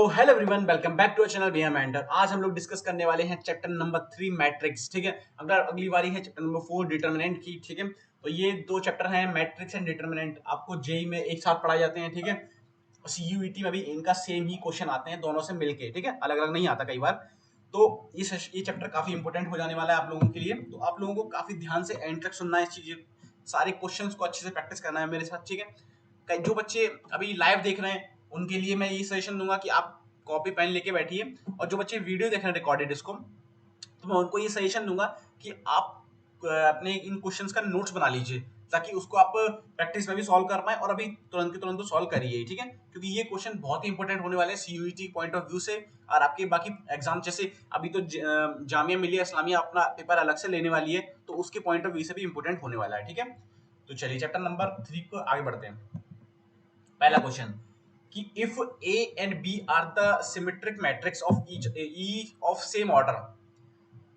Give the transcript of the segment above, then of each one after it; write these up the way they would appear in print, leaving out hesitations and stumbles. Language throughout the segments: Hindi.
Hello everyone, welcome back to channel Bhaiya mentor. आज हम लोग डिस्कस करने वाले हैं चैप्टर नंबर 3 मैट्रिक्स। ठीक है, अगर अगली बारी है चैप्टर नंबर 4 डिटरमिनेंट की। ठीक है, तो ये दो चैप्टर हैं, मैट्रिक्स एंड डिटरमिनेंट, आपको जेई में एक साथ पढ़ाए जाते हैं। ठीक है, सीयूईटी में भी इनका सेम ही क्वेश्चन आते हैं दोनों से मिलके। ठीक है, अलग अलग नहीं आता कई बार। तो ये चैप्टर काफी इंपॉर्टेंट हो जाने वाला है आप लोगों के लिए, तो आप लोगों को काफी ध्यान से एंड तक सुनना है इस चीज, सारे क्वेश्चंस को अच्छे से प्रैक्टिस करना है मेरे साथ। ठीक है, जो बच्चे अभी लाइव देख रहे हैं उनके लिए मैं ये सजेशन दूंगा कि आप कॉपी पेन लेके बैठिए, और जो बच्चे वीडियो देख रहे हैं रिकॉर्डेड इसको, तो मैं उनको ये सजेशन दूंगा कि आप अपने इन क्वेश्चंस का नोट्स बना लीजिए, ताकि उसको आप प्रैक्टिस में भी सॉल्व कर पाए, और अभी तुरंत के तुरंत तो सॉल्व करिए। ठीक है, क्योंकि ये क्वेश्चन बहुत ही इंपॉर्टेंट होने वाले हैं सीयूईटी पॉइंट ऑफ व्यू से, और आपके बाकी एग्जाम जैसे अभी तो जामिया मिलिया इस्लामिया अपना पेपर अलग से लेने वाली है, तो उसके पॉइंट ऑफ व्यू से भी इंपॉर्टेंट होने वाला है। ठीक है, तो चलिए चैप्टर नंबर 3 को आगे बढ़ते हैं। पहला क्वेश्चन कि if A and B are the symmetric matrix of each of same order,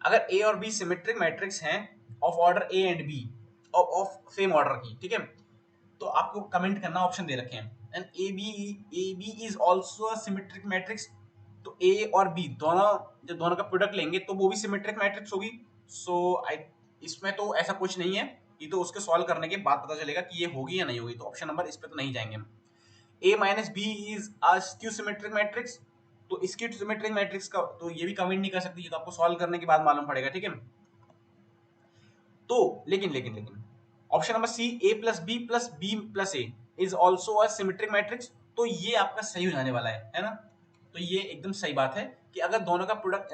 अगर ए और बी सिमेट्रिक मैट्रिक्स हैं of order A and B, of same order की। ठीक है, तो आपको कमेंट करना, ऑप्शन दे रखे हैं, and A B is also a symmetric matrix. तो ए और बी दोनों, जब दोनों का प्रोडक्ट लेंगे तो वो भी सिमेट्रिक मैट्रिक्स होगी। सो आई, इसमें तो ऐसा कुछ नहीं है, ये तो उसके सॉल्व करने के बाद पता चलेगा कि ये होगी या नहीं होगी, तो ऑप्शन नंबर इस पे तो नहीं जाएंगे हम। A minus B is a skew symmetric matrix, तो स्क्यू सिमेट्रिक मैट्रिक्स का तो ये भी कमेंट नहीं कर सकती, ये तो आपको सॉल्व करने के बाद मालूम पड़ेगा। ठीक है, तो लेकिन लेकिन लेकिन option number C, A plus B plus A is also a symmetric matrix, तो ये आपका सही हो जाने वाला है ना। तो ये एकदम सही बात है कि अगर दोनों का product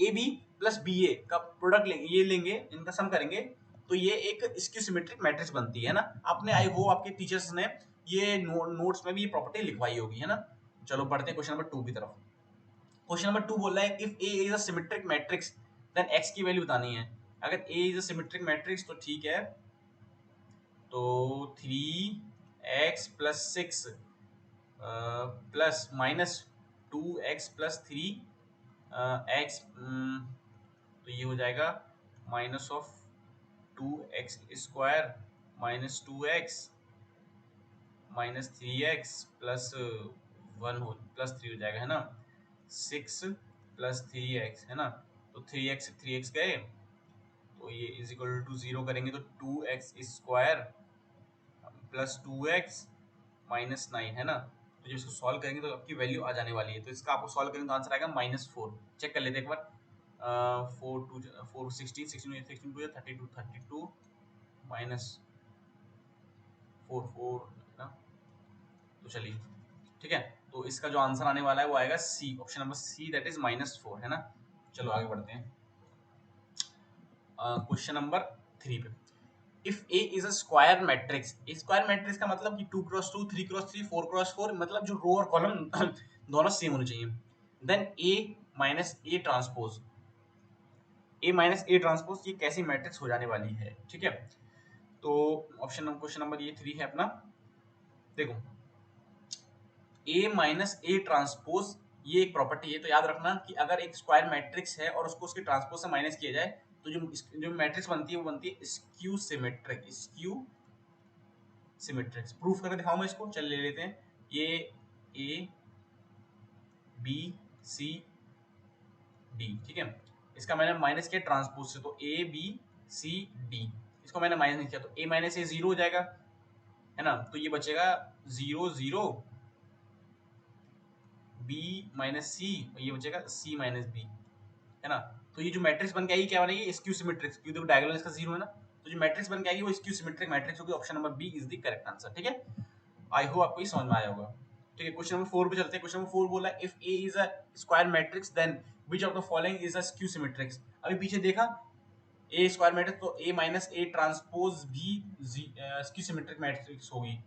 A B plus B A का प्रोडक्ट लेंगे, ये लेंगे, इनका सम करेंगे, तो ये एक स्क्यू सिमेट्रिक मैट्रिक्स बनती है ना। आपने आई होप आपके टीचर्स ने ये नोट्स में भी ये प्रॉपर्टी लिखवाई होगी, है ना। चलो बढ़ते हैं क्वेश्चन नंबर 2 की तरफ। क्वेश्चन नंबर 2 बोल रहा है if A is a symmetric matrix then X की वैल्यू बतानी है। अगर A is a symmetric matrix तो ठीक है, तो 3x+6 plus minus 2x+3 x, तो ये हो जाएगा minus of 2x² minus 2x minus 3x plus 1 हो प्लस 3 हो जाएगा, है ना। 6 प्लस 3x, है ना। तो 3x से 3x गए, तो ये इज इक्वल टू 0 करेंगे तो 2x² प्लस 2x माइनस 9, है ना। तो जब इसको सॉल्व करेंगे तो आपकी वैल्यू आ जाने वाली है, तो इसका आपको सॉल्व करेंगे तो आंसर आएगा -4। चेक कर लेते हैं एक बार। 4 16 16 16 टू 32 32 माइनस 4 4, है ना। तो चलिए ठीक है, तो इसका जो आंसर आने वाला है वो आएगा C, option number C, that is -4, है ना। चलो आगे बढ़ते हैं क्वेश्चन नंबर 3 पे। If A is a square matrix, square matrix का मतलब कि 2x2 3x3 4x4, मतलब जो रो और कॉलम दोनों सेम होने चाहिए। Then A minus A transpose, ये कैसी मैट्रिक्स हो जाने वाली है। ठीक है, तो क्वेश्चन नंबर ये 3 है अपना। देखो, ए माइनस ए ट्रांसपोज ये एक प्रॉपर्टी है, तो याद रखना कि अगर एक स्क्वायर मैट्रिक्स है और उसको उसके ट्रांसपोज से माइनस किया जाए, तो जो मैट्रिक्स बनती है वो बनती है स्क्यू सिमेट्रिक। प्रूफ करके दिखाऊं मैं इसको, चल ले लेते हैं। ये ए बी सी डी, ठीक है, इसका मैंने माइनस किया ट्रांसपोज से, तो ए बी सी डी, इसको मैंने माइनस नहीं किया, तो ए माइनस ए 0 हो जाएगा, है ना। तो ये बचेगा 0 0 बी माइनस सी, और ये बचेगा सी माइनस बी, है ना। तो ये जो मैट्रिक्स बन के आएगी क्या बनेगी, स्क्यू सिमेट्रिक, क्योंकि देखो डायगोनल इसका 0 है ना, तो जो मैट्रिक्स बन के आएगी वो स्क्यू सिमेट्रिक मैट्रिक्स होगी। Option number B is the correct answer. ठीक है, आई होप आपको ये समझ में आया होगा। ठीक है, क्वेश्चन नंबर 4 पे चलते हैं। क्वेश्चन नंबर 4 बोला if A is a square matrix then which of the following is a skew symmetrics. अभी पीछे देखा ए स्क्वायर मैट्रिक्स, तो ए माइनस ए ट्रांसपोज भी स्क्यू सिमेट्रिक मैट्रिक्स होगी।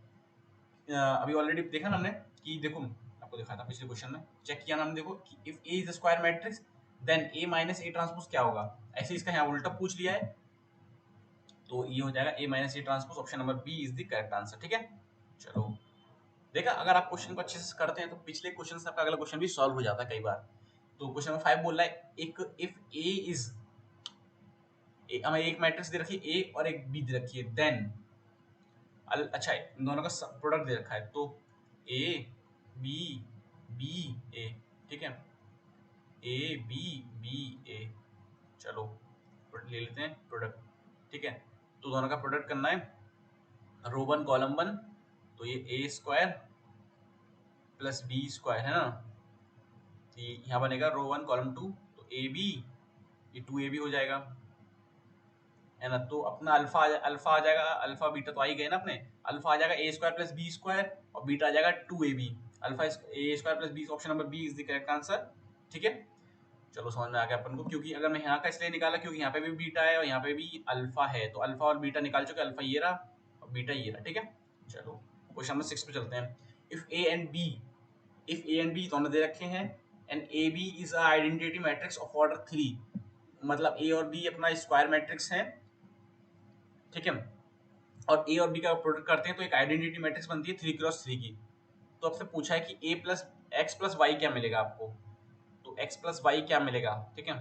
अभी ऑलरेडी देखा ना हमने कि देखो, आपको दिखा था पिछले क्वेश्चन में, चेक किया ना हमने, देखो कि if A is a square matrix then A minus A transpose क्या होगा। ऐसे इसका यहाँ उल्टा पूछ लिया है, तो ये हो जाएगा A minus A transpose. Option number B is the correct answer. ठीक है, चलो देखा, अगर आप क्वेश्चन को अच्छे से करते हैं तो पिछले क्वेश्चन से आपका अगला क्वेश्चन भी सॉल्व हो जाता है कई बार। तो क्वेश्चन नंबर 5 बोल रहा है एक इफ ए इज, हमें एक मैट्रिक्स दे रखी है ए और एक बी दे रखी है, देन अच्छा इन दोनों का प्रोडक्ट दे रखा है, तो ए बी बी ए, ठीक है, ए बी बी ए, चलो ले लेते हैं प्रोडक्ट, ठीक है। तो दोनों का प्रोडक्ट करना है, रो वन कॉलम वन, तो ये ए स्क्वायर प्लस बी स्क्वायर है ना, तो ये यहाँ बनेगा रो वन कॉलम टू, तो ए बी, ये टू ए बी हो जाएगा, है ना। तो अपना अल्फा आ जाएगा, अल्फा बीटा तो आ ही गए ना अपने, अल्फा आ जाएगा A square plus B square और बीटा आ जाएगा two A B, alpha A square plus B, option number B is the correct answer, ठीक है। चलो समझ में आ गया अपन को, क्योंकि अगर मैं यहाँ का इसलिए निकाला क्योंकि यहाँ पे भी बीटा है और यहाँ पे भी अल्फा है, तो अल्फा और बीटा निकाल चुके, अल्फा ये रहा और बीटा ये रहा, ठीक है। चलो क्वेश्चन नंबर 6 पे चलते हैं। If A and B, if A and B दोनों दे रखे हैं and A B is a identity matrix of order 3, मतलब ए और बी अपना स्क्वायर मैट्रिक्स है, ठीक है, और ए और बी का प्रोडक्ट करते हैं तो एक आइडेंटिटी मैट्रिक्स बनती है 3x3 की। तो आपसे पूछा है कि ए प्लस एक्स प्लस वाई क्या मिलेगा आपको, तो एक्स प्लस वाई क्या मिलेगा, ठीक है।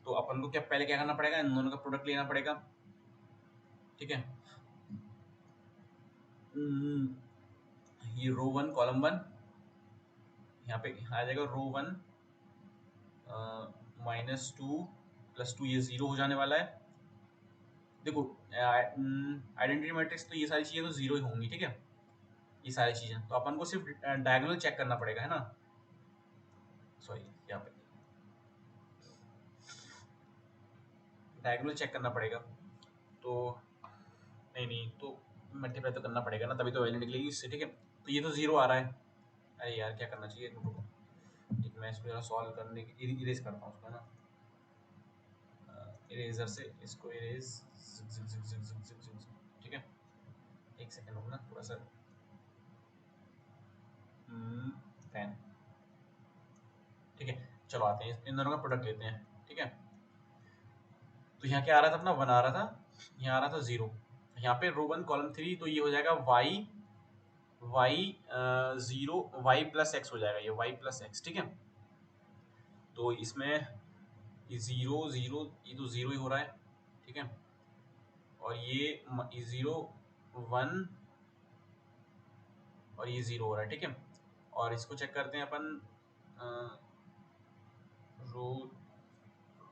तो अपन को क्या पहले क्या करना पड़ेगा, इन दोनों का प्रोडक्ट लेना पड़ेगा, ठीक है। ये रो वन कॉलम वन, यहाँ पे आ जाएगा रो वन -2 + 2, ये 0 हो जाने वाला है। देखो आइडेंटिटी मैट्रिक्स तो ये सारी चीजें तो 0 ही होंगी, ठीक है, ये सारी चीजें, तो अपन को सिर्फ डायगोनल चेक करना पड़ेगा, है ना, सॉरी यहाँ पे डायगोनल चेक करना पड़ेगा, तो नहीं तो मल्टीप्लाई तो करना पड़ेगा ना, तभी तो वैल्यू निकलेगी इससे, ठीक है। तो ये तो 0 आ रहा है, अरे यार क्या करना चाहिए, ठीक, मैं इसको जरा सॉल्व करने की इरेज करता हूँ उसको, है ना, इरेजर से इसको इरेज, ठीक है, एक सेकंड रुकना थोड़ा सा, 10, ठीक है। चलो आते हैं इन दोनों का प्रोडक्ट लेते हैं, ठीक है। तो यहाँ क्या आ रहा था अपना, 1 आ रहा था, यहाँ आ रहा था 0, यहाँ पे रो वन कॉलम 3, तो ये हो जाएगा y 0 y प्लस एक्स हो जाएगा, ये y प्लस एक्स, ठीक है। तो इसमें ये 0 0, ये तो 0 ही हो रहा है, ठीक है, और ये 0 1 और ये 0 हो रहा है, ठीक है। और इसको चेक करते हैं अपन, रो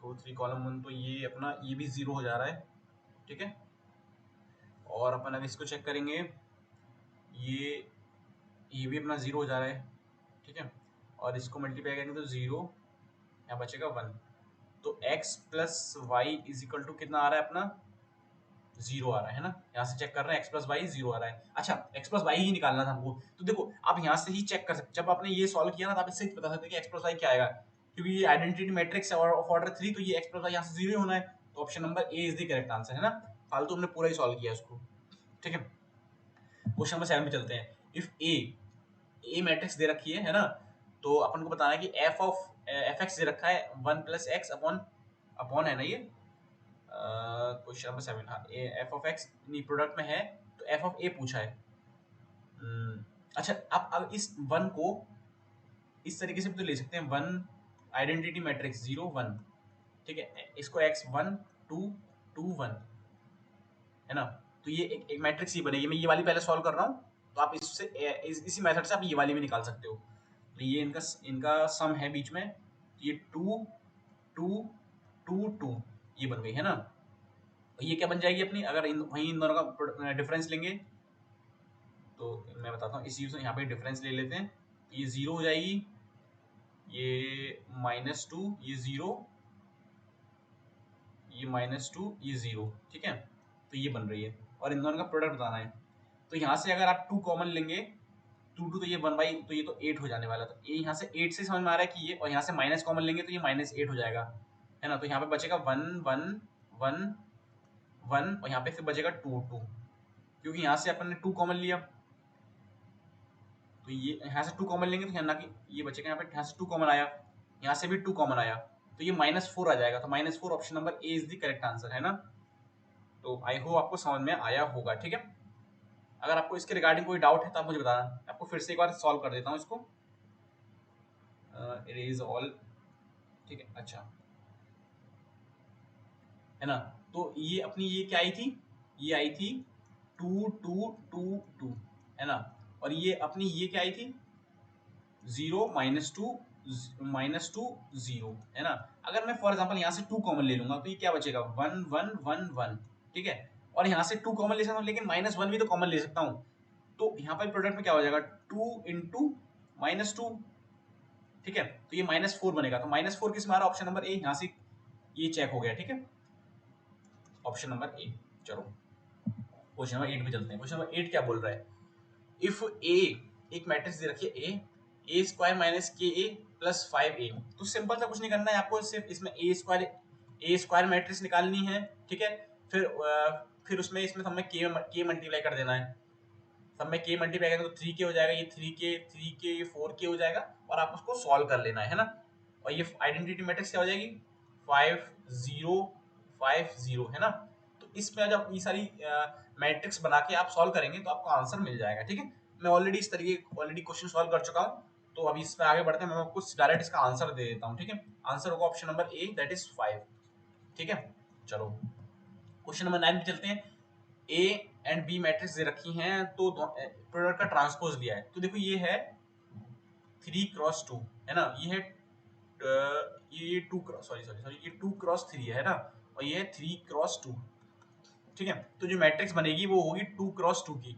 रो 3 कॉलम 1, तो ये अपना ये भी 0 हो जा रहा है, ठीक है। और अपन अगर इसको चेक करेंगे, ये भी अपना 0 हो जा रहा है, ठीक है। और इसको मल्टीप्लाई करेंगे तो 0, यहाँ बचेगा 1, तो x plus Y is equal to कितना आ रहा है अपना, 0 आ रहा है ना, यहाँ से चेक कर रहे हैं x प्लस वाई 0 आ रहा है, अच्छा x प्लस वाई ही निकालना था हमको, तो देखो आप यहाँ से ही चेक कर सकते, जब आपने ये सॉल्व किया ना, तो आप इससे बता सकते हैं कि x प्लस वाई क्या आएगा, क्योंकि ये आइडेंटिटी मैट्रिक्स है ऑफ ऑर्डर 3, तो ये x प्लस वाई यहाँ से 0 होना है, तो option number A is the correct answer, है ना। फालतू हमने पूरा ही सॉल्व किया इसको, ठीक है। क्वेश्चन नंबर 7 पे चलते हैं। इफ ए मैट्रिक्स दे रखी है ना, तो अपन को बताना है कि एफ एक्स दे रखा है 1 + x अपॉन अपॉन है ना, ये क्वेश्चन नंबर 7, हाँ, एफ ऑफ एक्स प्रोडक्ट में है, तो एफ ऑफ ए पूछा है। अच्छा, आप अब इस 1 को इस तरीके से भी तो ले सकते हैं, 1 आइडेंटिटी मैट्रिक्स 0 1, ठीक है, इसको x 1 2 2 1, है ना। तो ये एक मैट्रिक्स ही बनेगी, मैं ये वाली पहले सॉल्व कर रहा हूँ, तो आप इससे इसी मेथड से आप ये वाली भी निकाल सकते हो। तो ये इनका सम है बीच में, ये 2 2 2 2 ये बन गई, है ना। ये क्या बन जाएगी अपनी, अगर वहीं इन दोनों का डिफरेंस लेंगे, तो मैं बताता हूँ, इसी से यहाँ पे डिफरेंस ले लेते हैं, ये 0 हो जाएगी, ये -2, ये 0, ये -2, ये 0, ठीक है। तो ये बन रही है, और इन दोनों का प्रोडक्ट बताना है। तो यहाँ से अगर आप 2 कॉमन लेंगे, 2 2, तो ये 1 बाई, तो ये तो 8 हो जाने वाला, तो ये यहाँ से 8 से समझ में आ रहा है कि ये, और यहाँ से माइनस कॉमन लेंगे तो ये -8 हो जाएगा, है ना। तो यहाँ पे बचेगा 1 1 1 1, और यहाँ पे फिर बचेगा 2 2, क्योंकि यहाँ से अपन ने 2 कॉमन लिया, तो ये यहाँ से 2 कॉमन लेंगे तो यहाँ ना कि ये बचेगा, यहाँ पे यहाँ से 2 कॉमन आया, यहाँ से भी 2 कॉमन आया, तो ये -4 आ जाएगा, तो -4 option number A is the correct answer, है ना। तो आई होप आपको समझ में आया होगा, ठीक है। अगर आपको इसके रिगार्डिंग कोई डाउट है तो आप मुझे बताना, आपको फिर से एक बार सॉल्व कर देता हूँ इसको, इरेज ऑल, ठीक है, अच्छा, है ना। तो ये अपनी ये क्या आई थी, ये आई थी 2 2 2 2, है ना, और ये अपनी ये क्या आई थी, 0 -2 0 है ना। अगर मैं फॉर एग्जांपल यहाँ से 2 कॉमन ले लूंगा तो ये क्या बचेगा 1 1 1 1, ठीक है। और यहाँ से 2 कॉमन ले सकता हूँ, लेकिन -1 भी तो कॉमन ले सकता हूँ। तो यहाँ पर प्रोडक्ट में क्या हो जाएगा 2 इंटू -2, ठीक है। तो ये -4 बनेगा। तो -4 किस में आ रहा है, ऑप्शन नंबर ए। यहाँ से ये चेक हो गया, ठीक है, ऑप्शन नंबर ए। चलो क्वेश्चन नंबर 8 पे चलते हैं। क्वेश्चन नंबर 8 क्या बोल रहा है, इफ ए, एक मैट्रिक्स दे रखी है ए स्क्वायर माइनस के ए प्लस 5a। तो सिंपल सा कुछ नहीं करना है आपको, सिर्फ इसमें ए स्क्वायर मैट्रिक्स निकालनी है, ठीक है। फिर उसमें इसमें हमें के मल्टीप्लाई कर देना है। सब में के मल्टीप्लाई करेंगे तो 3k हो जाएगा, ये 3k 4k हो जाएगा, और आप उसको सॉल्व कर लेना है ना। और ये आइडेंटिटी मैट्रिक्स क्या हो जाएगी 5 0 5 0, है ना। तो इसमें जब ये सारी मैट्रिक्स बना के आप सॉल्व करेंगे तो आपको आंसर मिल जाएगा, ठीक है। मैं ऑलरेडी इस तरीके ऑलरेडी क्वेश्चन सॉल्व कर चुका हूँ। तो अभी इस पर आगे बढ़ते हैं, मैं आपको डायरेक्ट इसका आंसर दे देता हूँ, ठीक है। आंसर होगा option number A, that is 5, ठीक है। चलो क्वेश्चन नंबर 9 पे चलते हैं। ए एंड बी मैट्रिक्स दे रखी हैं, तो प्रोडक्ट का ट्रांसपोज दिया है। तो देखो ये है 3 क्रॉस 2, है ना। ये है ये 2 क्रॉस सॉरी सॉरी सॉरी ये 2 क्रॉस 3 है ना। और ये है 3 क्रॉस 2, ठीक है। तो जो मैट्रिक्स बनेगी वो होगी 2 क्रॉस 2 की।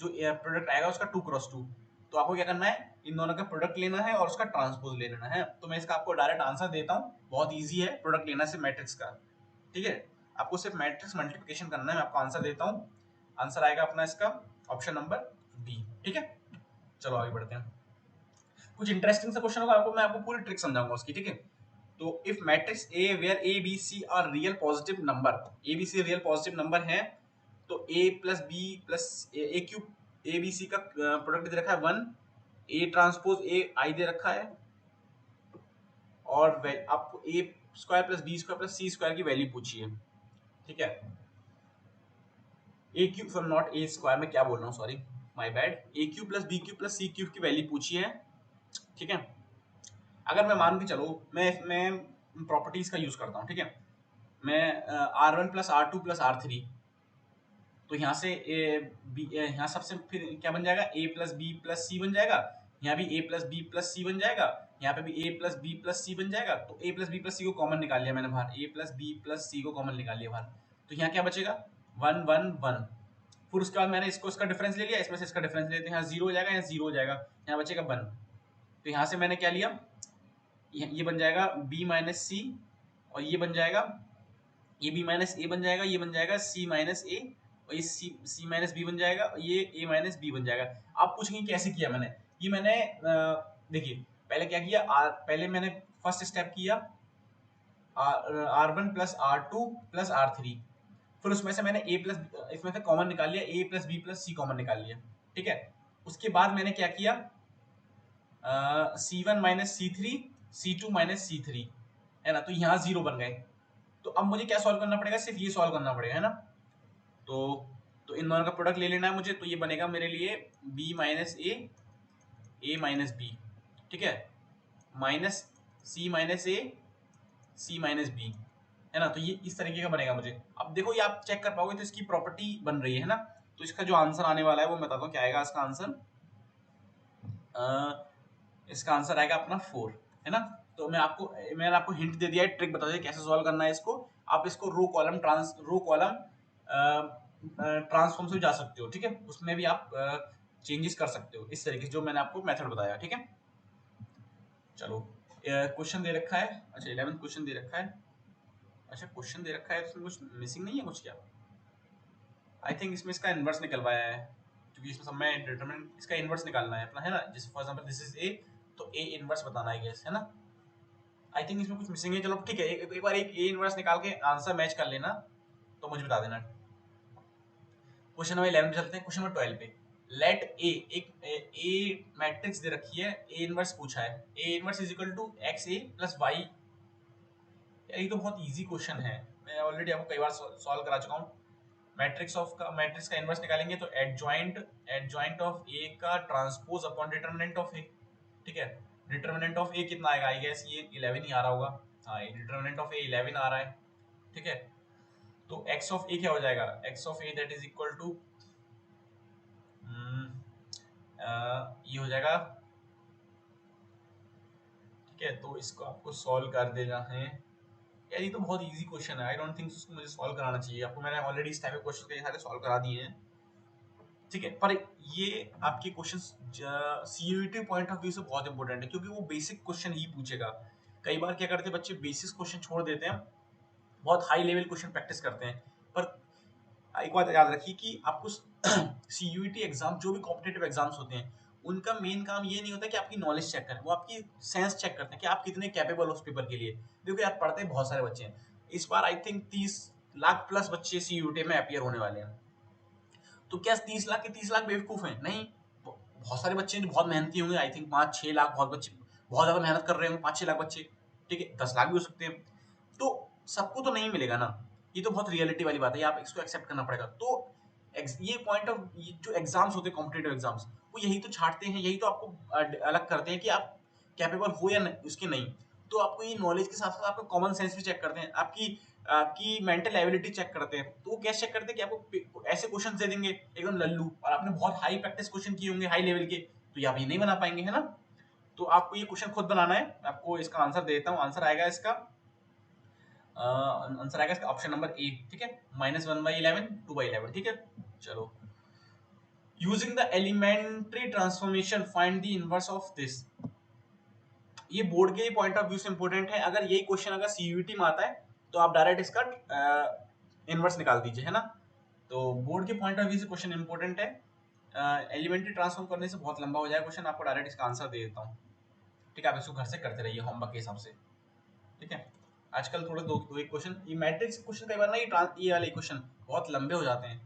जो प्रोडक्ट आएगा उसका 2 क्रॉस 2। तो आपको क्या करना है, इन दोनों का प्रोडक्ट लेना है और उसका ट्रांसपोज ले लेना है। तो मैं इसका आपको डायरेक्ट आंसर देता हूँ, बहुत ईजी है प्रोडक्ट लेना से मैट्रिक्स का, ठीक है। आपको सिर्फ मैट्रिक्स मल्टीप्लिकेशन करना है। मैं आपको आंसर देता हूँ, आंसर आएगा अपना इसका ऑप्शन नंबर बी, ठीक है। चलो आगे बढ़ते हैं। कुछ इंटरेस्टिंग सा क्वेश्चन होगा, आपको मैं आपको पूरी ट्रिक समझाऊंगा उसकी, ठीक है। तो if matrix A where A B C are real positive number, A B C real positive number है, तो A plus B plus A cube A B C का प्रोडक्ट दे रखा है 1, ए ट्रांसपोज ए आई दे रखा है, और आपको A square plus B square plus C square की वैल्यू पूछी है, ठीक है। A cube from not A square, में क्या बोल रहा हूँ, sorry my bad. A cube plus B cube plus C cube की वैल्यू पूछी है, ठीक है। अगर मैं मान के चलो, मैं प्रॉपर्टीज का यूज करता हूँ, ठीक है। मैं R1 plus R2 plus R3, तो यहाँ से यहाँ सबसे फिर क्या बन जाएगा a प्लस बी प्लस सी बन जाएगा। यहाँ भी a प्लस बी प्लस सी बन जाएगा। यहाँ पे भी a प्लस बी प्लस सी बन जाएगा। तो a प्लस बी प्लस सी को कॉमन निकाल लिया मैंने बाहर, a प्लस बी प्लस सी को कॉमन निकाल लिया बाहर। तो यहाँ क्या बचेगा 1 1 1। फिर उसके बाद मैंने इसको इसका डिफरेंस ले लिया, इसमें से इसका डिफरेंस लेते हैं, यहाँ 0 हो जाएगा, यहाँ 0 हो जाएगा, यहाँ बचेगा 1। तो यहाँ से मैंने क्या लिया, ये बन जाएगा b माइनस सी, और ये बन जाएगा ये b माइनस ए बन जाएगा, ये बन जाएगा c माइनस ए, और ये c माइनस बी बन जाएगा, और ये a माइनस बी बन जाएगा। आप पूछेंगे कैसे किया मैंने, ये मैंने देखिए पहले क्या किया, पहले मैंने फर्स्ट स्टेप किया R1 plus R2 plus R3। फिर उसमें से मैंने a प्लस इसमें से कॉमन निकाल लिया, a plus B plus C common निकाल लिया, ठीक है। उसके बाद मैंने क्या किया, C1 minus C3 C2 minus C3, है ना। तो यहाँ 0 बन गए। तो अब मुझे क्या सॉल्व करना पड़ेगा, सिर्फ ये सॉल्व करना पड़ेगा, है ना। तो तो इन दोनों का प्रोडक्ट ले लेना है मुझे। तो ये बनेगा मेरे लिए b माइनस ए माइनस बी, ठीक है, माइनस c माइनस बी, है ना। तो ये इस तरीके का बनेगा मुझे। अब देखो ये आप चेक कर पाओगे तो इसकी प्रॉपर्टी बन रही है ना। तो इसका जो आंसर आने वाला है वो मैं बताता हूँ क्या आएगा इसका आंसर। इसका आंसर आएगा अपना 4, है ना। तो मैंने आपको हिंट दे दिया है, ट्रिक बता दिया कैसे सॉल्व करना है इसको। आप इसको रो कॉलम ट्रांसफॉर्म से जा सकते हो, ठीक है। उसमें भी आप चेंजेस कर सकते हो इस तरीके से, जो मैंने आपको मेथड बताया, ठीक है। चलो क्वेश्चन दे रखा है, अच्छा 11th क्वेश्चन दे रखा है। अच्छा क्वेश्चन दे रखा है, इसमें कुछ मिसिंग नहीं है कुछ क्या, आई थिंक इसमें इसका इनवर्स निकलवाया है, क्योंकि इसमें सब में डिटरमिनेंट इसका इनवर्स निकालना है अपना, है ना। जैसे for example this is a, तो ए इनवर्स बताना है गेस, है ना। आई थिंक इसमें कुछ मिसिंग है। चलो ठीक है, एक बार एक ए इनवर्स निकाल के आंसर मैच कर लेना, तो मुझे बता देना। क्वेश्चन नंबर 11 पे चलते हैं। क्वेश्चन नंबर 12 पे, लेट ए, एक ए मैट्रिक्स दे रखी है, ए इनवर्स पूछा है, A inverse is equal to X A plus Y. यार ये तो बहुत इजी क्वेश्चन है, मैं ऑलरेडी आपको कई बार सॉल्व करा चुका हूँ। मैट्रिक्स का इनवर्स निकालेंगे तो एडजॉइंट ऑफ ए का ट्रांसपोज अपॉन डिटरमिनेंट ऑफ ए, ठीक है। डिटरमिनेंट ऑफ ए कितना आएगा, आई गेस ये 11 ही आ रहा होगा। हाँ, ये डिटरमिनेंट ऑफ ए 11 आ रहा है, ठीक है। तो x ऑफ ए क्या हो जाएगा, x of A that is equal to ये हो जाएगा ठीक है, तो इसको आपको सॉल्व कर देना है। यार ये तो बहुत इजी क्वेश्चन है, आई डोंट थिंक इसको मुझे सॉल्व कराना चाहिए आपको, मैंने ऑलरेडी इस टाइप के क्वेश्चन कई सारे सॉल्व करा दिए हैं। ठीक है, पर ये आपके questions CUET point of view से बहुत इंपॉर्टेंट है, क्योंकि वो बेसिक क्वेश्चन ही पूछेगा। कई बार क्या करते हैं बच्चे, बेसिक क्वेश्चन छोड़ देते हैं, बहुत हाई लेवल क्वेश्चन प्रैक्टिस करते हैं। पर एक बात याद रखिए कि आपको सीयूईटी एग्जाम, जो भी कॉम्पिटिटिव एग्जाम्स होते हैं, उनका मेन काम ये नहीं होता कि आपकी नॉलेज चेक करें, वो आपकी सेंस चेक करते हैं कि आप कितने कैपेबल हो उस पेपर के लिए। क्योंकि आप पढ़ते हैं, बहुत सारे बच्चे हैं, इस बार आई थिंक 30 लाख प्लस बच्चे सीयूईटी में अपियर होने वाले हैं। तो क्या 30 लाख के 30 लाख बेवकूफ हैं? नहीं, बहुत सारे बच्चे जो बहुत मेहनती होंगे, आई थिंक 5-6 लाख बहुत बच्चे बहुत ज्यादा मेहनत कर रहे होंगे, 5-6 लाख बच्चे। ठीक है, 10 लाख भी हो सकते हैं। तो सबको तो नहीं मिलेगा ना, ये तो बहुत रियलिटी वाली बात है, आप इसको एक्सेप्ट करना पड़ेगा। तो ये पॉइंट ऑफ, जो एग्जाम्स होते हैं कॉम्पिटेटिव एग्जाम्स, वो यही तो छांटते हैं, यही तो आपको अलग करते हैं कि आप कैपेबल हो या नहीं, उसके नहीं। तो आपको ये नॉलेज के साथ साथ आपका कॉमन सेंस भी चेक करते हैं, आपकी आपकी मेंटल एबिलिटी चेक करते हैं। तो वो कैसे चेक करते हैं कि आपको ऐसे क्वेश्चन दे देंगे एकदम लल्लू, और आपने बहुत हाई प्रैक्टिस क्वेश्चन किए होंगे हाई लेवल के, तो ये आप ये नहीं बना पाएंगे, है ना। तो आपको ये क्वेश्चन खुद बनाना है। आपको इसका आंसर दे देता हूँ। आंसर आएगा इसका ऑप्शन नंबर ए। ठीक है, -1/11, 2/11। ठीक है, चलो। Using the elementary transformation find the inverse of this. ये बोर्ड के पॉइंट ऑफ व्यू से इंपॉर्टेंट है। अगर यही क्वेश्चन अगर सीयूईटी में आता है, तो आप डायरेक्ट इसका इनवर्स निकाल दीजिए, है ना। तो बोर्ड के पॉइंट ऑफ व्यू से क्वेश्चन इंपॉर्टेंट है। एलिमेंट्री ट्रांसफॉर्म करने से बहुत लंबा हो जाएगा क्वेश्चन, आपको डायरेक्ट इसका आंसर दे देता हूँ। ठीक है, आप इसको घर से करते रहिए होमवर्क के हिसाब से। ठीक है, आजकल थोड़े दो दो एक क्वेश्चन, ये मैट्रिक्स क्वेश्चन कई बार ना, ये वाले क्वेश्चन बहुत लंबे हो जाते हैं,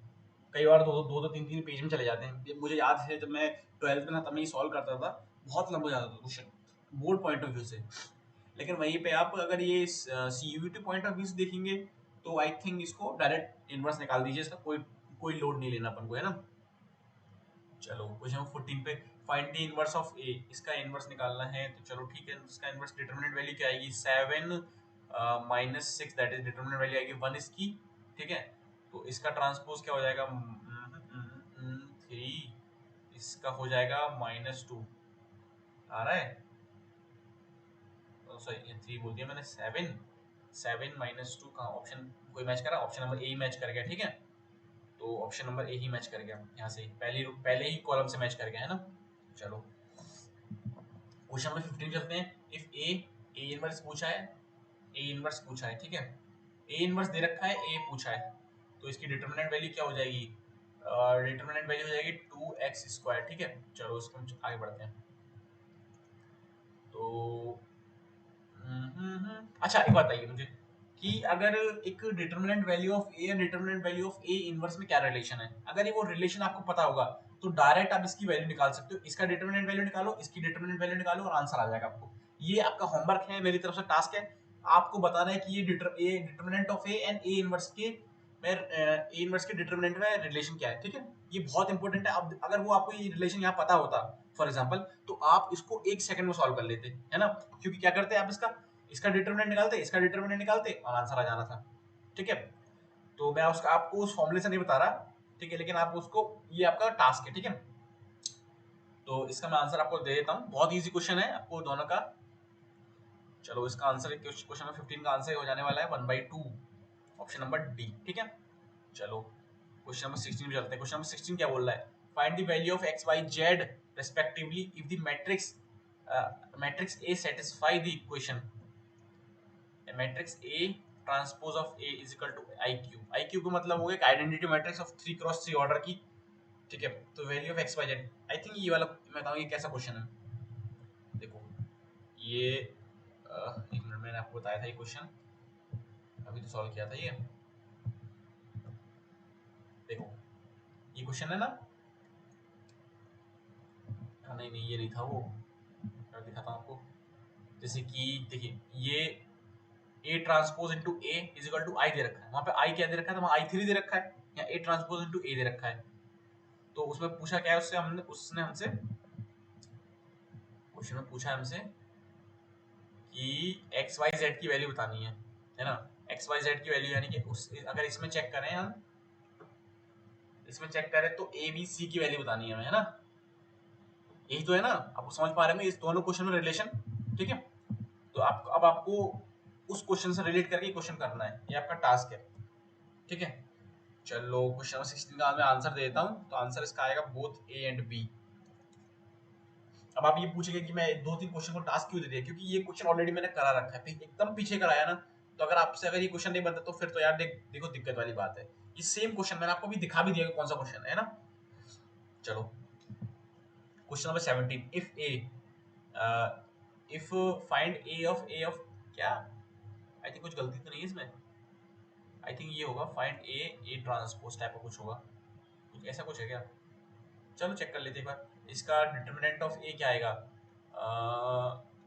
कई बार दो 3 पेज में चले जाते हैं। मुझे याद है जब मैं 12th में था, तब मैं ये सॉल्व करता था, बहुत लंबा हो जाता था question board point of view से। लेकिन वहीं पे आप अगर ये सीयूईटी पॉइंट ऑफ व्यू से देखेंगे, तो आई थिंक इसको डायरेक्ट इनवर्स निकाल दीजिए, इसका कोई कोई लोड नहीं लेना अपन को, है ना। चलो, क्वेश्चन 14 पे फाइंड द इनवर्स ऑफ ए, इसका इनवर्स निकालना है। तो चलो ठीक है, इसका इनवर्स डिटरमिनेंट वैल्यू क्या आएगी, 7 -6, दैट इज डिटरमिनेंट वैल्यू आएगी 1 इसकी। ठीक है, तो इसका ट्रांसपोज क्या हो जाएगा, 3, इसका हो जाएगा -2 आ रहा है। सॉरी, ये 3 बोल दिया मैंने, 7 -2 कहाँ ऑप्शन कोई मैच करा, ऑप्शन नंबर ए मैच कर गया। ठीक है, तो option number A he match कर गया, यहाँ से पहले ही कॉलम से मैच कर गया, है ना। चलो, क्वेश्चन नंबर 15 चलते हैं। इफ ए इनवर्स पूछा है, ए इनवर्स पूछा है, ठीक है, ए इनवर्स दे रखा है, ए पूछा है, तो इसकी डिटरमिनेंट वैल्यू क्या हो जाएगी, डिटरमिनेंट वैल्यू हो जाएगी 2x²। ठीक है, चलो इसको हम आगे बढ़ते हैं। तो अच्छा, एक बात बताइए मुझे कि अगर एक determinant value of A and determinant value of A inverse में क्या रिलेशन है, अगर ये वो रिलेशन आपको पता होगा, तो डायरेक्ट आप इसकी वैल्यू निकाल सकते हो। इसका डिटरमिनेंट वैल्यू निकालो, इसकी डिटरमिनेंट वैल्यू निकालो, और आंसर आ जाएगा आपको। ये आपका होमवर्क है, मेरी तरफ से टास्क है, आपको बताना है कि ये determinant of A and A inverse के ए इनवर्स के डिटरमिनेंट में रिलेशन क्या है। ठीक है, ये बहुत इंपॉर्टेंट है। अब अगर वो आपको ये रिलेशन यहाँ पता होता फॉर एग्जाम्पल, तो आप इसको 1 सेकंड में सॉल्व कर लेते, है ना। क्योंकि क्या करते हैं आप, इसका डिटरमिनेंट निकालते, इसका डिटरमिनेंट निकालते, और आंसर आ जाना था। ठीक है, तो मैं उसका आपको उस फॉर्मूले से नहीं बता रहा, ठीक है, लेकिन आप उसको, ये आपका टास्क है। ठीक है, तो इसका मैं आंसर आपको दे देता हूँ, बहुत इजी क्वेश्चन है आपको दोनों का। चलो, इसका आंसर क्वेश्चन नंबर 15 का आंसर हो जाने वाला है 1/2, ऑप्शन नंबर डी। ठीक है, चलो क्वेश्चन नंबर 16 में चलते हैं। क्वेश्चन नंबर 16 क्या बोल रहा है, find the value of x y z respectively if the matrix A satisfy the equation matrix A transpose of A is equal to I Q का मतलब हो गया एक identity matrix of 3x3 order की। ठीक है, तो value of X Y Z, I think ये वाला मैं बताऊँ ये कैसा क्वेश्चन है। देखो, ये एक मिनट, मैंने आपको बताया था ये क्वेश्चन, अभी तो सॉल्व किया था ये। देखो, ये क्वेश्चन है ना, नहीं नहीं, ये नहीं था वो, मैं दिखाता हूँ आपको। जैसे कि देखिए, ये A transpose into A is equal to I दे रखा है, वहां पे आई क्या दे रखा है, वहां i3 दे रखा है, या ए ट्रांसपोज इनटू ए दे रखा है। तो उसमें पूछा क्या है, उसने हमसे क्वेश्चन में पूछा हमसे कि एक्स वाई जेड की वैल्यू बतानी है ना। एक्स वाई जेड की वैल्यू यानी कि अगर इसमें चेक करें हम, इसमें चेक करें तो ए बी सी की वैल्यू बतानी है हमें, है ना। यही तो है ना, आपको समझ पा रहे हैं इस दोनों क्वेश्चन में रिलेशन। ठीक है, तो आप अब आपको उस क्वेश्चन से रिलेट करके क्वेश्चन करना है, ये आपका टास्क है, ठीक है। चलो क्वेश्चन नंबर 16 का मैं आंसर दे देता हूँ। तो आंसर इसका आएगा बोथ ए एंड बी। अब आप ये पूछेंगे कि मैं दो तीन क्वेश्चन को टास्क क्यों दे दिया, क्योंकि ये क्वेश्चन ऑलरेडी मैंने करा रखा है, एकदम पीछे कराया ना। तो अगर आपसे अगर ये क्वेश्चन नहीं बनता तो फिर तो यार देखो दिक्कत वाली बात है। ये सेम क्वेश्चन मैंने आपको भी दिखा भी दिया कौन सा क्वेश्चन है ना। चलो question number 17, if find A of क्या, आई थिंक कुछ गलती तो नहीं है इसमें। आई थिंक ये होगा फाइंड ए ट्रांसपोज टाइप का कुछ होगा, कुछ ऐसा कुछ है क्या। चलो चेक कर लेते हैं एक बार। इसका डिटर्मिनेंट ऑफ ए क्या आएगा,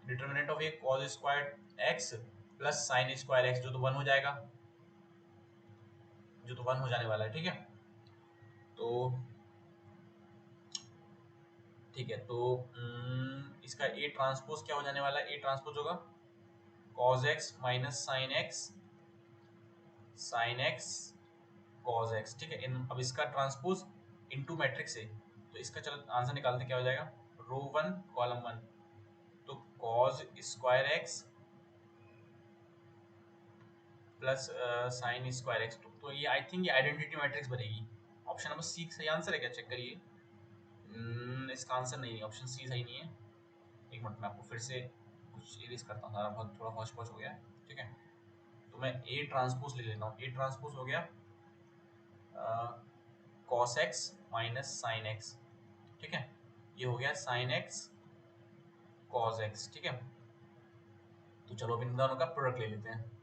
determinant of A cos square x plus sine square x, जो तो 1 हो जाएगा, जो तो 1 हो जाने वाला है, ठीक है। तो ठीक है, तो इसका ए ट्रांसपोज क्या हो जाने वाला है, ए ट्रांसपोज होगा cos x minus sine x cos x, ठीक है। अब इसका ट्रांसपोज इनटू मैट्रिक्स है, तो इसका चलो आंसर निकालते क्या हो जाएगा, रो 1 कॉलम 1, तो cos square x plus sine square x, तो ये आई थिंक ये आइडेंटिटी मैट्रिक्स बनेगी। ऑप्शन नंबर सी सही आंसर है क्या, चेक करिए। इसका आंसर नहीं है, ऑप्शन सी सही नहीं है। एक मिनट में आपको फिर से कुछ इरेज करता हूँ, सारा बहुत थोड़ा हौच पौच हो गया है, ठीक है। तो मैं ए ट्रांसपोज ले लेता हूँ, ए ट्रांसपोज हो गया cos x minus sine x, ठीक है। ये हो गया साइन एक्स कॉस एक्स, ठीक है। तो चलो अब इन दोनों का प्रोडक्ट ले लेते हैं।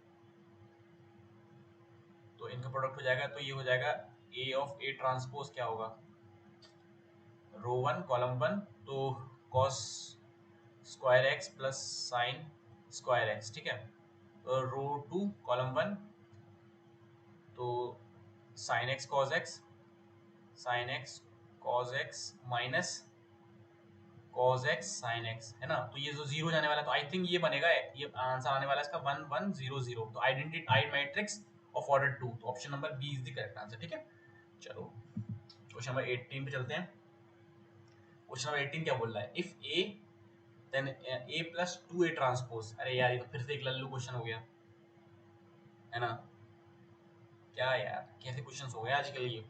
तो इनका प्रोडक्ट हो जाएगा, तो ये हो जाएगा ए ऑफ ए ट्रांसपोज क्या होगा, रो 1 कॉलम 1, तो cos square x plus sine square x, ठीक है। रो 2 कॉलम 1, तो sine x cos x minus cos x sin x, है ना। तो ये जो जीरो जाने वाला है, तो आई थिंक ये बनेगा, ये आंसर आने वाला है इसका 1 1 0 0, तो आइडेंटिटी मैट्रिक्स ऑफ ऑर्डर 2, तो option number B is the correct answer, ठीक है। चलो क्वेश्चन नंबर 18 पे चलते हैं। क्वेश्चन नंबर 18 क्या बोल रहा है, if a then a plus 2a transpose. अरे यार ये तो फिर से एक लल्लू क्वेश्चन हो गया, है ना। क्या यार कैसे क्वेश्चंस हो गए आजकल ये।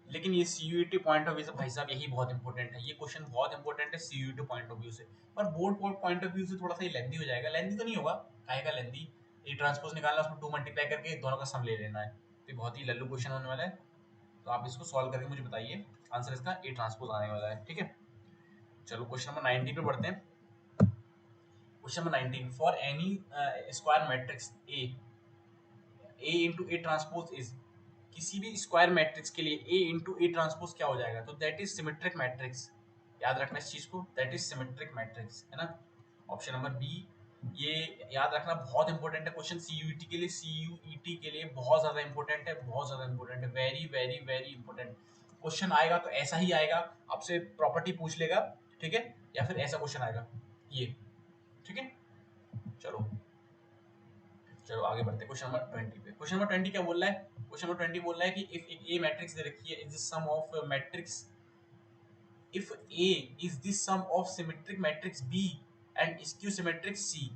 लेकिन ये सीयूईटी पॉइंट ऑफ व्यू से भाई साहब यही बहुत इंपॉर्टेंट है, ये क्वेश्चन बहुत इंपॉर्टेंट है सीयूईटी पॉइंट ऑफ व्यू से। पर बोर्ड पॉइंट ऑफ व्यू से थोड़ा सा लेंदी हो जाएगा, लेंदी तो नहीं होगा, काहेगा लेंदी। ये ट्रांसपोज निकालना, उसमें 2 मल्टीप्लाई करके दोनों का सम ले लेना है, तो बहुत ही लल्लू क्वेश्चन होने वाला है। तो आप इसको सॉल्व करके मुझे बताइए, आंसर इसका ए ट्रांसपोज आने वाला है, ठीक है। चलो क्वेश्चन नंबर 19 पे बढ़ते हैं। Question number 19, for N E square matrix A into A transpose is, किसी भी स्क्वायर मैट्रिक्स के लिए ए इंटू ए ट्रांसपोज क्या हो जाएगा, तो दैट इज सिमेट्रिक मैट्रिक्स। याद रखना इस चीज को, दैट इज सिमेट्रिक मैट्रिक्स, है ना। ऑप्शन नंबर बी, ये याद रखना बहुत इंपॉर्टेंट है क्वेश्चन सीयूईटी के लिए, सीयूईटी के लिए बहुत ज्यादा इंपॉर्टेंट है, बहुत ज्यादा इंपॉर्टेंट है, very very very important question आएगा। तो ऐसा ही आएगा, आपसे प्रॉपर्टी पूछ लेगा, ठीक है, या फिर ऐसा क्वेश्चन आएगा ये, ठीक है। चलो चलो आगे बढ़ते हैं क्वेश्चन नंबर 20 पे। क्वेश्चन नंबर 20 क्या बोल रहा है, क्वेश्चन नंबर 20 बोल रहा है कि इफ एक ए मैट्रिक्स दे रखी है, is the sum of matrix, if A is the sum of symmetric matrix B and skew symmetric C,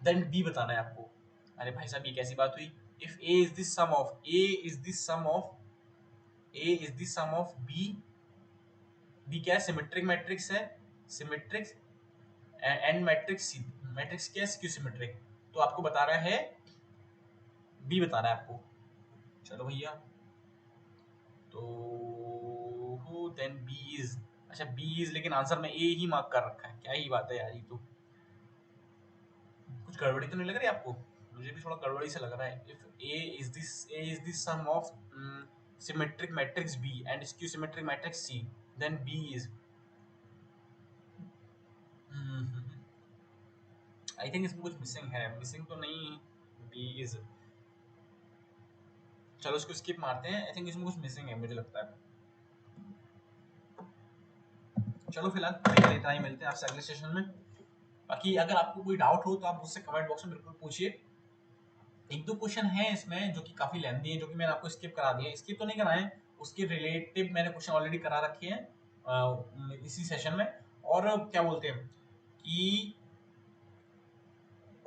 then B बताना है आपको। अरे भाई साहब ये कैसी बात हुई, if A is the sum of A is the sum of B, B क्या है, सिमेट्रिक मैट्रिक्स है, symmetric and matrix C, matrix क्या है, स्क्यू सिमेट्रिक, तो आपको बता रहा है बी बताना है आपको। चलो भैया, तो देन बी इज, अच्छा बी इज, लेकिन आंसर में ए ही मार्क कर रखा है, क्या ही बात है यार, ये तो कुछ गड़बड़ी तो नहीं लग रही आपको, मुझे भी थोड़ा गड़बड़ी से लग रहा है। If A is this sum of symmetric matrix B and skew symmetric matrix C, then B is, I think इसमें कुछ मिसिंग है, मिसिंग तो नहीं, बी इज, चलो इसको स्किप मारते हैं, आई थिंक इसमें कुछ मिसिंग है मुझे लगता है। चलो फिलहाल इतना ही, मिलते हैं आपसे अगले सेशन में। बाकी अगर आपको कोई डाउट हो तो आप मुझसे कमेंट बॉक्स में बिल्कुल पूछिए। एक दो क्वेश्चन है इसमें जो कि काफी लेंथी है, जो कि मैंने आपको स्किप करा दिया, स्किप तो नहीं कराए, उसके रिलेटिव मैंने क्वेश्चन ऑलरेडी करा रखे हैं इसी सेशन में। और क्या बोलते हैं कि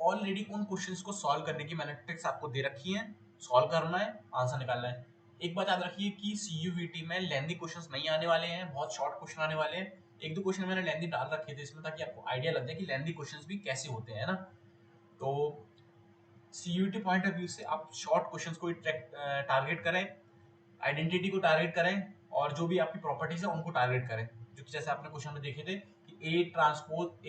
ऑलरेडी उन क्वेश्चंस को सॉल्व करने की मैंने ट्रिक्स आपको दे रखी है। सॉल्व करना है, आंसर निकालना है। एक बात याद रखिए कि सीयूवीटी में लेंथी क्वेश्चंस नहीं आने वाले हैं, बहुत शॉर्ट क्वेश्चन आने वाले हैं। एक दो क्वेश्चन मैंने लेंथी डाल रखे थे इसमें ताकि आपको आइडिया लग जाए कि लेंथी क्वेश्चंस भी कैसे होते हैं ना। तो सीयूटी पॉइंट ऑफ व्यू से आप शॉर्ट क्वेश्चंस को टारगेट करें, आइडेंटिटी को टारगेट करें, और जो भी आपकी प्रॉपर्टीज है उनको टारगेट करें। जो कि जैसे आपने क्वेश्चन में देखे थे कि ए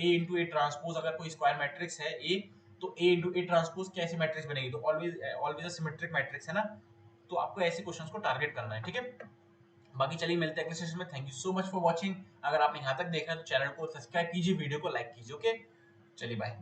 इंटू ए ट्रांसपोज अगर कोई स्क्वायर मैट्रिक्स है ए, तो ए इंटू ए ट्रांसपोज कैसी मैट्रिक्स बनेगी, तो ऑलवेज सिमेट्रिक मैट्रिक्स है ना। तो आपको ऐसे क्वेश्चंस को टारगेट करना है, ठीक है। बाकी चलिए मिलते हैं अगले सेशन में। Thank you so much for watching. अगर आपने यहाँ तक देखा है तो चैनल को सब्सक्राइब कीजिए, वीडियो को लाइक कीजिए। ओके, चलिए बाय।